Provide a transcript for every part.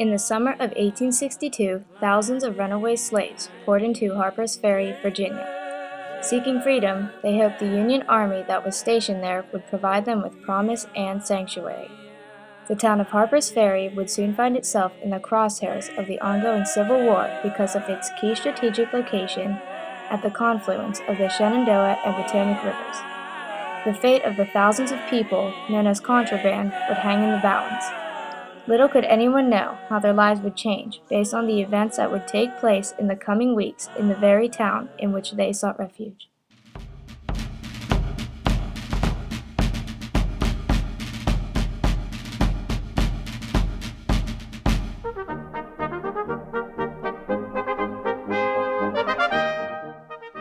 In the summer of 1862, thousands of runaway slaves poured into Harper's Ferry, Virginia. Seeking freedom, they hoped the Union Army that was stationed there would provide them with promise and sanctuary. The town of Harper's Ferry would soon find itself in the crosshairs of the ongoing Civil War because of its key strategic location at the confluence of the Shenandoah and Potomac rivers. The fate of the thousands of people, known as contraband, would hang in the balance. Little could anyone know how their lives would change based on the events that would take place in the coming weeks in the very town in which they sought refuge.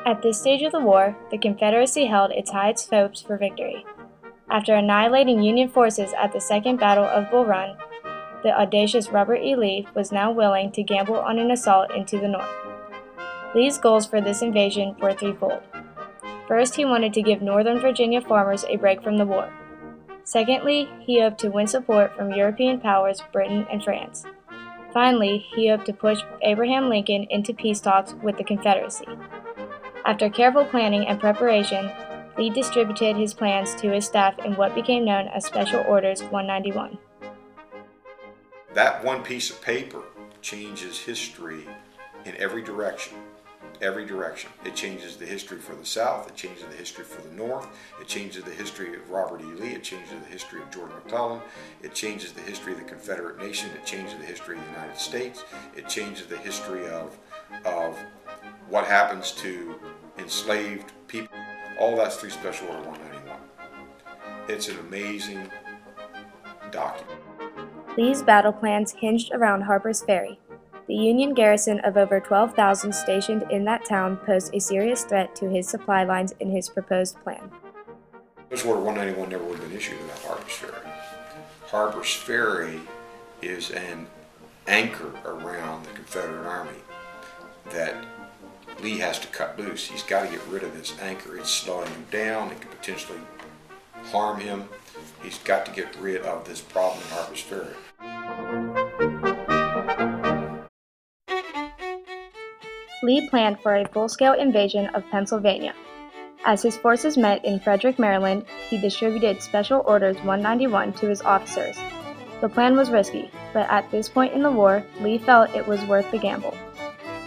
At this stage of the war, the Confederacy held its highest hopes for victory. After annihilating Union forces at the Second Battle of Bull Run, the audacious Robert E. Lee was now willing to gamble on an assault into the North. Lee's goals for this invasion were threefold. First, he wanted to give Northern Virginia farmers a break from the war. Secondly, he hoped to win support from European powers Britain and France. Finally, he hoped to push Abraham Lincoln into peace talks with the Confederacy. After careful planning and preparation, Lee distributed his plans to his staff in what became known as Special Orders 191. That one piece of paper changes history in every direction. Every direction. It changes the history for the South, it changes the history for the North, it changes the history of Robert E. Lee, it changes the history of George McClellan, it changes the history of the Confederate nation, it changes the history of the United States, it changes the history of what happens to enslaved people. All that's through Special Order 191. It's an amazing document. Lee's battle plans hinged around Harper's Ferry. The Union garrison of over 12,000 stationed in that town posed a serious threat to his supply lines in his proposed plan. Special Order 191 never would have been issued without Harper's Ferry. Harper's Ferry is an anchor around the Confederate Army that Lee has to cut loose. He's got to get rid of this anchor. It's slowing him down. It could potentially harm him. He's got to get rid of this problem in Harper's Ferry. Lee planned for a full-scale invasion of Pennsylvania. As his forces met in Frederick, Maryland, he distributed Special Orders 191 to his officers. The plan was risky, but at this point in the war, Lee felt it was worth the gamble.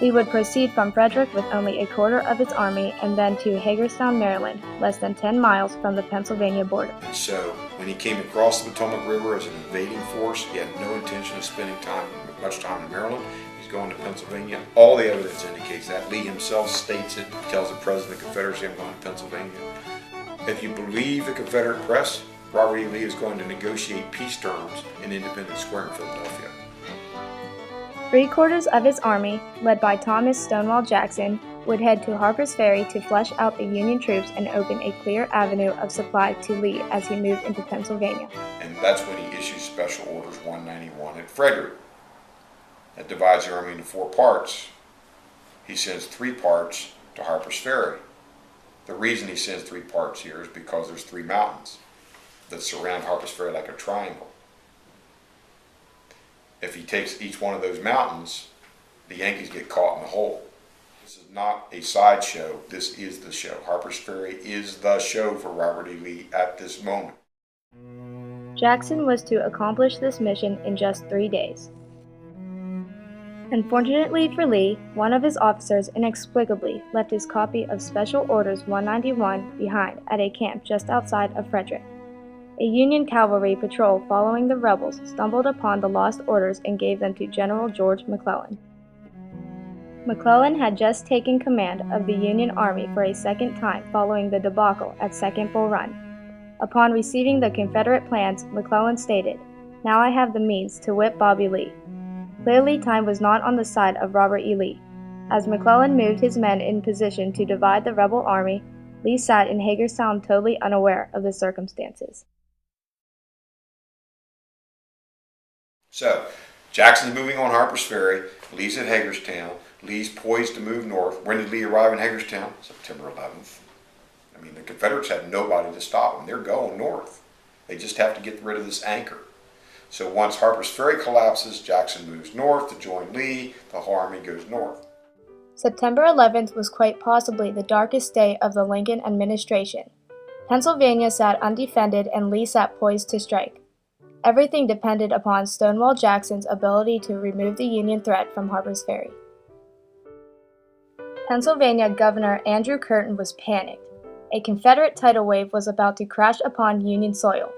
Lee would proceed from Frederick with only a quarter of its army and then to Hagerstown, Maryland, less than 10 miles from the Pennsylvania border. So when he came across the Potomac River as an invading force, he had no intention of spending much time in Maryland. He's going to Pennsylvania. All the evidence indicates that. Lee himself states it, tells the President of the Confederacy, I'm going to Pennsylvania. If you believe the Confederate press, Robert E. Lee is going to negotiate peace terms in Independence Square in Philadelphia. Three-quarters of his army, led by Thomas Stonewall Jackson, would head to Harper's Ferry to flush out the Union troops and open a clear avenue of supply to Lee as he moved into Pennsylvania. And that's when he issues Special Orders 191 at Frederick. That divides the army into 4 parts. He sends 3 parts to Harper's Ferry. The reason he sends 3 parts here is because there's 3 mountains that surround Harper's Ferry like a triangle. If he takes each one of those mountains, the Yankees get caught in the hole. This is not a sideshow. This is the show. Harper's Ferry is the show for Robert E. Lee at this moment. Jackson was to accomplish this mission in just 3 days. Unfortunately for Lee, one of his officers inexplicably left his copy of Special Orders 191 behind at a camp just outside of Frederick. A Union cavalry patrol following the rebels stumbled upon the lost orders and gave them to General George McClellan. McClellan had just taken command of the Union Army for a second time following the debacle at Second Bull Run. Upon receiving the Confederate plans, McClellan stated, "Now I have the means to whip Bobby Lee." Clearly, time was not on the side of Robert E. Lee. As McClellan moved his men in position to divide the rebel army, Lee sat in Hagerstown totally unaware of the circumstances. So, Jackson's moving on Harper's Ferry. Lee's at Hagerstown. Lee's poised to move north. When did Lee arrive in Hagerstown? September 11th. I mean, the Confederates had nobody to stop them. They're going north. They just have to get rid of this anchor. So once Harper's Ferry collapses, Jackson moves north to join Lee. The whole army goes north. September 11th was quite possibly the darkest day of the Lincoln administration. Pennsylvania sat undefended and Lee sat poised to strike. Everything depended upon Stonewall Jackson's ability to remove the Union threat from Harper's Ferry. Pennsylvania Governor Andrew Curtin was panicked. A Confederate tidal wave was about to crash upon Union soil.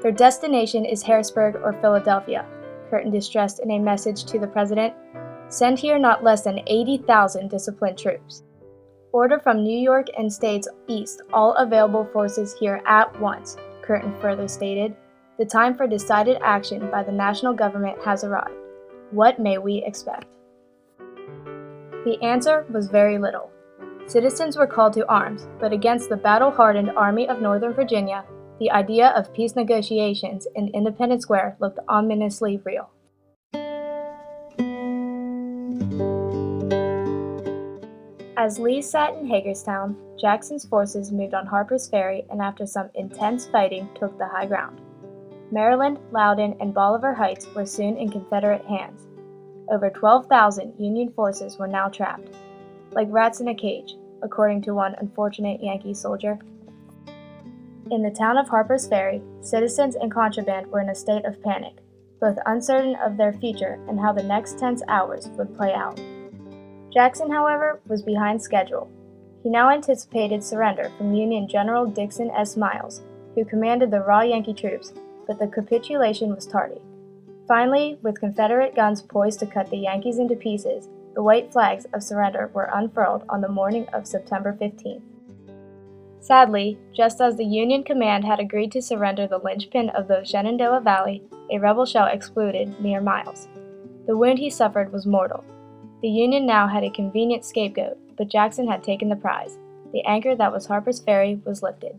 Their destination is Harrisburg or Philadelphia, Curtin distressed in a message to the president. Send here not less than 80,000 disciplined troops. Order from New York and states east all available forces here at once, Curtin further stated. The time for decided action by the national government has arrived. What may we expect? The answer was very little. Citizens were called to arms, but against the battle-hardened Army of Northern Virginia, the idea of peace negotiations in Independence Square looked ominously real. As Lee sat in Hagerstown, Jackson's forces moved on Harper's Ferry and after some intense fighting took the high ground. Maryland, Loudoun, and Bolivar Heights were soon in Confederate hands. Over 12,000 Union forces were now trapped, like rats in a cage, according to one unfortunate Yankee soldier. In the town of Harper's Ferry, citizens and contraband were in a state of panic, both uncertain of their future and how the next tense hours would play out. Jackson, however, was behind schedule. He now anticipated surrender from Union General Dixon S. Miles, who commanded the raw Yankee troops, but the capitulation was tardy. Finally, with Confederate guns poised to cut the Yankees into pieces, the white flags of surrender were unfurled on the morning of September 15th. Sadly, just as the Union command had agreed to surrender the linchpin of the Shenandoah Valley, a rebel shell exploded near Miles. The wound he suffered was mortal. The Union now had a convenient scapegoat, but Jackson had taken the prize. The anchor that was Harper's Ferry was lifted.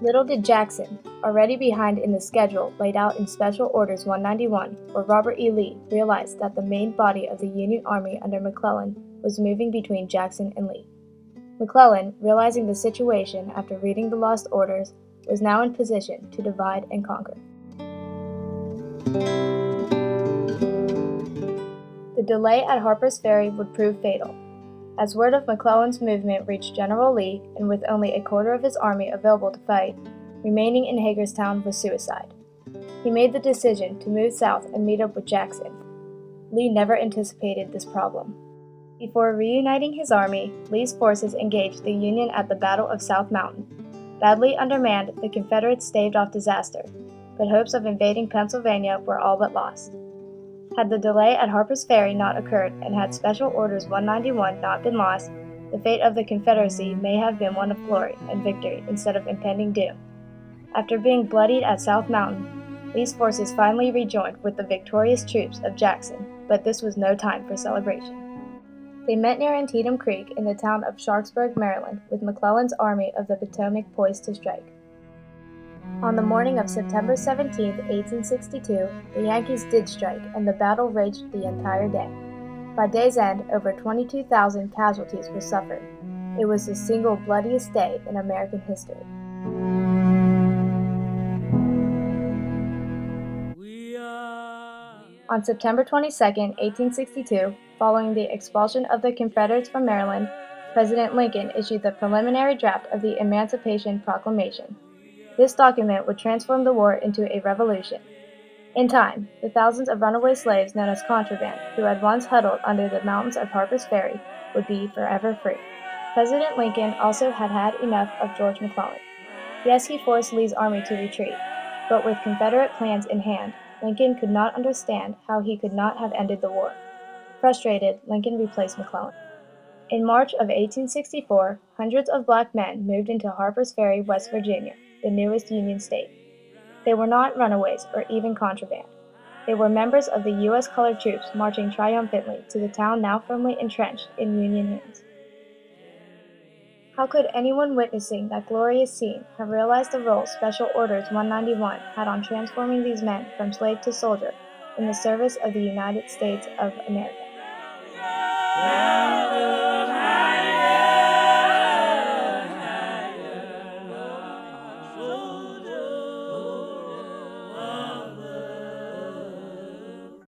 Little did Jackson, already behind in the schedule laid out in Special Orders 191, or Robert E. Lee, realize that the main body of the Union Army under McClellan was moving between Jackson and Lee. McClellan, realizing the situation after reading the lost orders, was now in position to divide and conquer. The delay at Harper's Ferry would prove fatal. As word of McClellan's movement reached General Lee, and with only a quarter of his army available to fight, remaining in Hagerstown was suicide. He made the decision to move south and meet up with Jackson. Lee never anticipated this problem. Before reuniting his army, Lee's forces engaged the Union at the Battle of South Mountain. Badly undermanned, the Confederates staved off disaster, but hopes of invading Pennsylvania were all but lost. Had the delay at Harper's Ferry not occurred and had Special Orders 191 not been lost, the fate of the Confederacy may have been one of glory and victory instead of impending doom. After being bloodied at South Mountain, Lee's forces finally rejoined with the victorious troops of Jackson, but this was no time for celebration. They met near Antietam Creek in the town of Sharpsburg, Maryland, with McClellan's Army of the Potomac poised to strike. On the morning of September 17, 1862, the Yankees did strike, and the battle raged the entire day. By day's end, over 22,000 casualties were suffered. It was the single bloodiest day in American history. On September 22, 1862, following the expulsion of the Confederates from Maryland, President Lincoln issued the preliminary draft of the Emancipation Proclamation. This document would transform the war into a revolution. In time, the thousands of runaway slaves known as contraband, who had once huddled under the mountains of Harper's Ferry, would be forever free. President Lincoln also had had enough of George McClellan. Yes, he forced Lee's army to retreat, but with Confederate plans in hand, Lincoln could not understand how he could not have ended the war. Frustrated, Lincoln replaced McClellan. In March of 1864, hundreds of black men moved into Harper's Ferry, West Virginia, the newest Union state. They were not runaways or even contraband. They were members of the U.S. colored troops marching triumphantly to the town now firmly entrenched in Union hands. How could anyone witnessing that glorious scene have realized the role Special Orders 191 had on transforming these men from slave to soldier in the service of the United States of America?